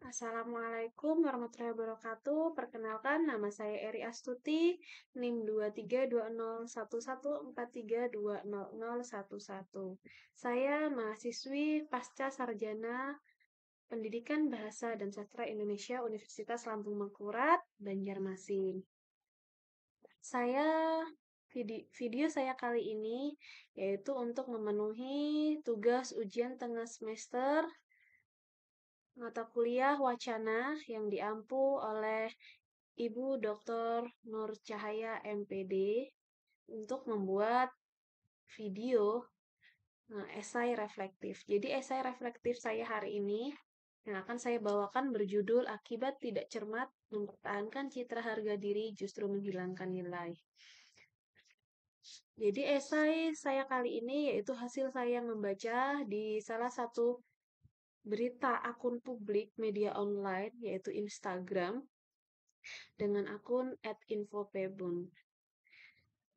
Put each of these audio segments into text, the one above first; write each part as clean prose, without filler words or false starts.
Assalamualaikum warahmatullahi wabarakatuh. Perkenalkan, nama saya Eri Astuti, NIM 23201143200011. Saya mahasiswi pasca sarjana Pendidikan Bahasa dan Sastra Indonesia Universitas Lampung Mangkurat, Banjarmasin. Video saya kali ini yaitu untuk memenuhi tugas ujian tengah semester mata kuliah wacana yang diampu oleh Ibu Dr. Nur Cahaya MPD untuk membuat video esai reflektif. Jadi esai reflektif saya hari ini yang akan saya bawakan berjudul Akibat Tidak Cermat Mempertahankan Citra Harga Diri Justru Menghilangkan Nilai. Jadi esai saya kali ini yaitu hasil saya membaca di salah satu berita akun publik media online yaitu Instagram dengan akun @infopebun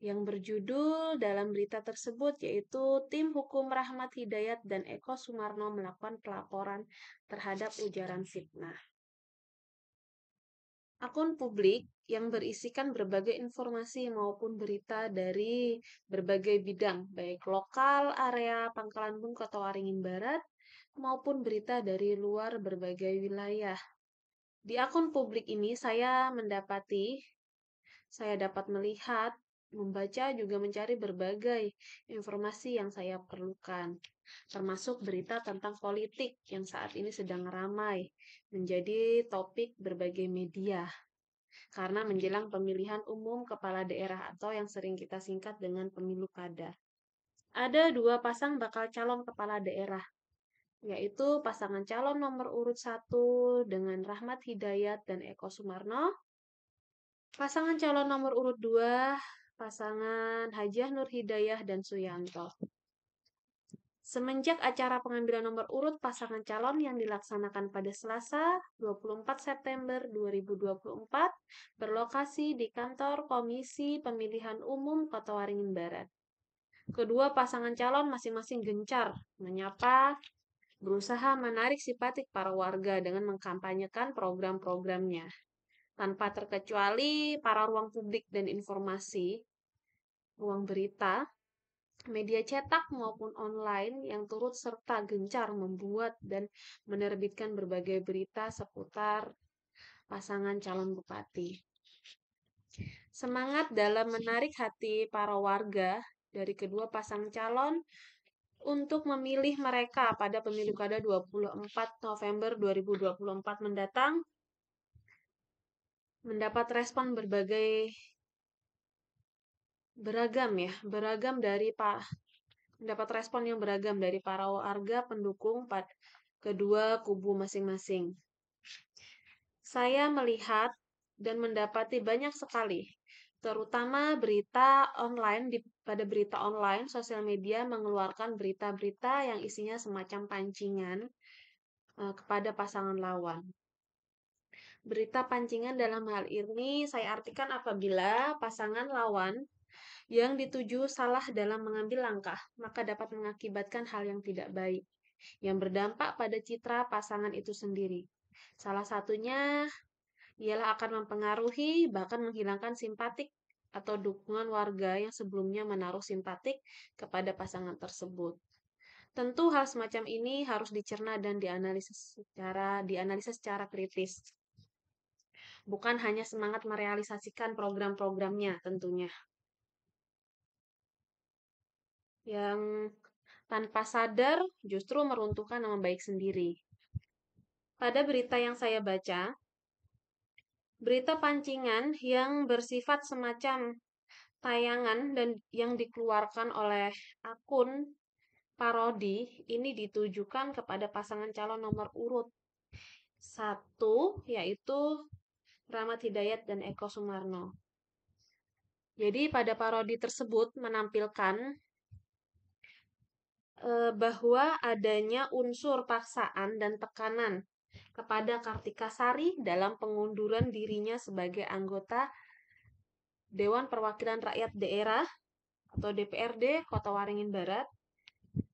yang berjudul dalam berita tersebut yaitu Tim Hukum Rahmat Hidayat dan Eko Sumarno melakukan pelaporan terhadap ujaran fitnah. Akun publik yang berisikan berbagai informasi maupun berita dari berbagai bidang, baik lokal, area Pangkalan Bun, Kota Waringin Barat, maupun berita dari luar berbagai wilayah. Di akun publik ini saya dapat melihat, membaca, juga mencari berbagai informasi yang saya perlukan, termasuk berita tentang politik yang saat ini sedang ramai, menjadi topik berbagai media, karena menjelang pemilihan umum kepala daerah atau yang sering kita singkat dengan pemilu kada. Ada 2 pasang bakal calon kepala daerah, yaitu pasangan calon nomor urut 1 dengan Rahmat Hidayat dan Eko Sumarno, pasangan calon nomor urut 2, pasangan Hajah Nur Hidayah dan Suyanto. Semenjak acara pengambilan nomor urut pasangan calon yang dilaksanakan pada Selasa 24 September 2024 berlokasi di kantor Komisi Pemilihan Umum Kota Waringin Barat. Kedua pasangan calon masing-masing gencar menyapa, berusaha menarik simpatik para warga dengan mengkampanyekan program-programnya. Tanpa terkecuali para ruang publik dan informasi, ruang berita, media cetak maupun online yang turut serta gencar membuat dan menerbitkan berbagai berita seputar pasangan calon bupati. Semangat dalam menarik hati para warga dari kedua pasang calon untuk memilih mereka pada pemilu kada 24 November 2024 mendatang mendapat respon mendapat respon yang beragam dari para warga pendukung kedua kubu masing-masing. Saya melihat dan mendapati banyak sekali, terutama pada berita online, sosial media mengeluarkan berita-berita yang isinya semacam pancingan kepada pasangan lawan. Berita pancingan dalam hal ini saya artikan apabila pasangan lawan yang dituju salah dalam mengambil langkah, maka dapat mengakibatkan hal yang tidak baik, yang berdampak pada citra pasangan itu sendiri. Salah satunya ialah akan mempengaruhi, bahkan menghilangkan simpatik atau dukungan warga yang sebelumnya menaruh simpatik kepada pasangan tersebut. Tentu hal semacam ini harus dicerna dan dianalisis secara kritis. Bukan hanya semangat merealisasikan program-programnya tentunya. Yang tanpa sadar justru meruntuhkan nama baik sendiri. Pada berita yang saya baca, berita pancingan yang bersifat semacam tayangan dan yang dikeluarkan oleh akun parodi ini ditujukan kepada pasangan calon nomor urut 1, yaitu Rahmat Hidayat dan Eko Sumarno. Jadi pada parodi tersebut menampilkan bahwa adanya unsur paksaan dan tekanan kepada Kartika Sari dalam pengunduran dirinya sebagai anggota Dewan Perwakilan Rakyat Daerah atau DPRD Kota Waringin Barat,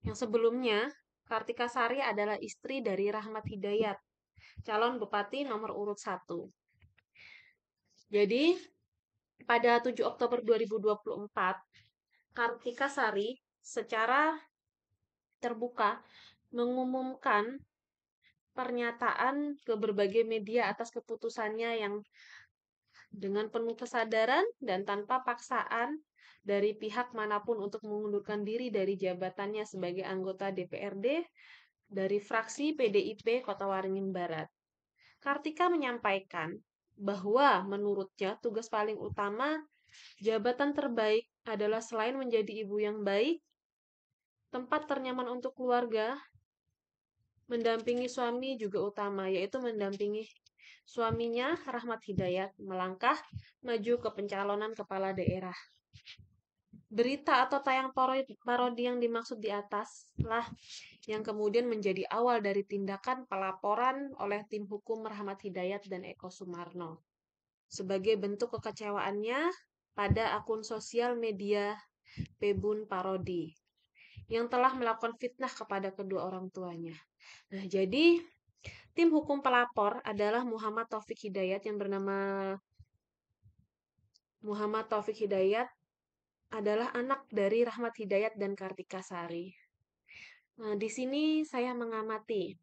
yang sebelumnya Kartika Sari adalah istri dari Rahmat Hidayat calon bupati nomor urut 1. Jadi, pada 7 Oktober 2024, Kartika Sari secara terbuka mengumumkan pernyataan ke berbagai media atas keputusannya yang dengan penuh kesadaran dan tanpa paksaan dari pihak manapun untuk mengundurkan diri dari jabatannya sebagai anggota DPRD dari fraksi PDIP Kota Waringin Barat. Kartika menyampaikan bahwa menurutnya tugas paling utama jabatan terbaik adalah selain menjadi ibu yang baik, tempat ternyaman untuk keluarga, mendampingi suami juga utama, yaitu mendampingi suaminya Rahmat Hidayat melangkah maju ke pencalonan kepala daerah. Berita atau tayang parodi yang dimaksud di atas lah yang kemudian menjadi awal dari tindakan pelaporan oleh tim hukum Rahmat Hidayat dan Eko Sumarno sebagai bentuk kekecewaannya pada akun sosial media Pebun Parodi yang telah melakukan fitnah kepada kedua orang tuanya. Nah, jadi tim hukum pelapor adalah Muhammad Taufik Hidayat yang bernama Muhammad Taufik Hidayat adalah anak dari Rahmat Hidayat dan Kartika Sari. Nah, di sini saya mengamati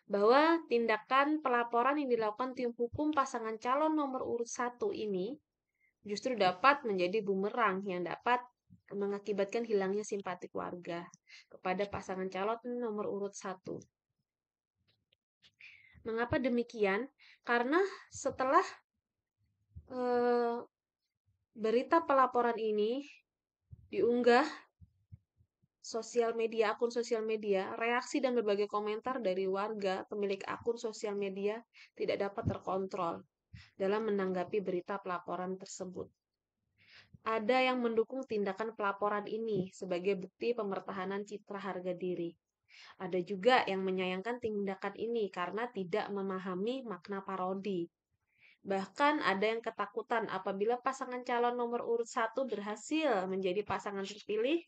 bahwa tindakan pelaporan yang dilakukan tim hukum pasangan calon nomor urut 1 ini justru dapat menjadi bumerang yang dapat mengakibatkan hilangnya simpatik warga kepada pasangan calon nomor urut 1. Mengapa demikian? Karena setelah berita pelaporan ini diunggah akun sosial media, reaksi dan berbagai komentar dari warga pemilik akun sosial media tidak dapat terkontrol dalam menanggapi berita pelaporan tersebut. Ada yang mendukung tindakan pelaporan ini sebagai bukti pemertahanan citra harga diri. Ada juga yang menyayangkan tindakan ini karena tidak memahami makna parodi. Bahkan ada yang ketakutan apabila pasangan calon nomor urut 1 berhasil menjadi pasangan terpilih,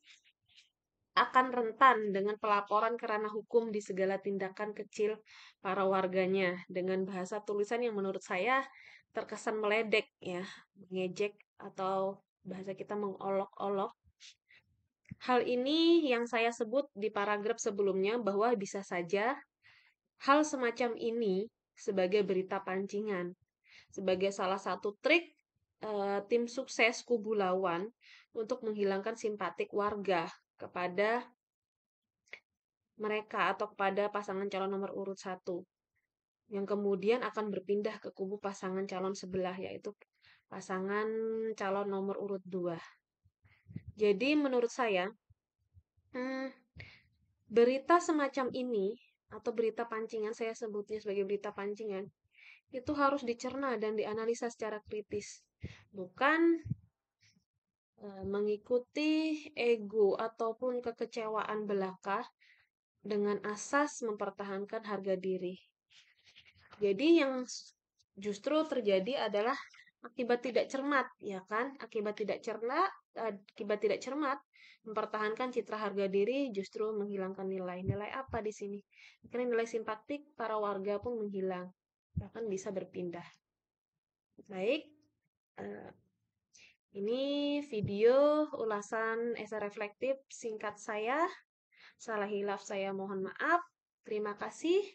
akan rentan dengan pelaporan kerana hukum di segala tindakan kecil para warganya dengan bahasa tulisan yang menurut saya terkesan meledek ya, mengejek atau bahasa kita mengolok-olok. Hal ini yang saya sebut di paragraf sebelumnya bahwa bisa saja hal semacam ini sebagai berita pancingan, sebagai salah satu trik tim sukses kubu lawan untuk menghilangkan simpatik warga kepada mereka atau kepada pasangan calon nomor urut 1 yang kemudian akan berpindah ke kubu pasangan calon sebelah yaitu pasangan calon nomor urut 2. Jadi menurut saya berita semacam ini atau berita pancingan, saya sebutnya sebagai berita pancingan, itu harus dicerna dan dianalisa secara kritis. Bukan mengikuti ego ataupun kekecewaan belaka dengan asas mempertahankan harga diri. Jadi yang justru terjadi adalah akibat tidak cermat, ya kan? Akibat tidak cermat mempertahankan citra harga diri justru menghilangkan nilai. Nilai apa di sini? Karena nilai simpatik para warga pun menghilang, bahkan bisa berpindah. Baik, ini video ulasan esai reflektif singkat saya. Salah hilaf saya mohon maaf. Terima kasih.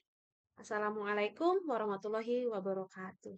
Assalamualaikum warahmatullahi wabarakatuh.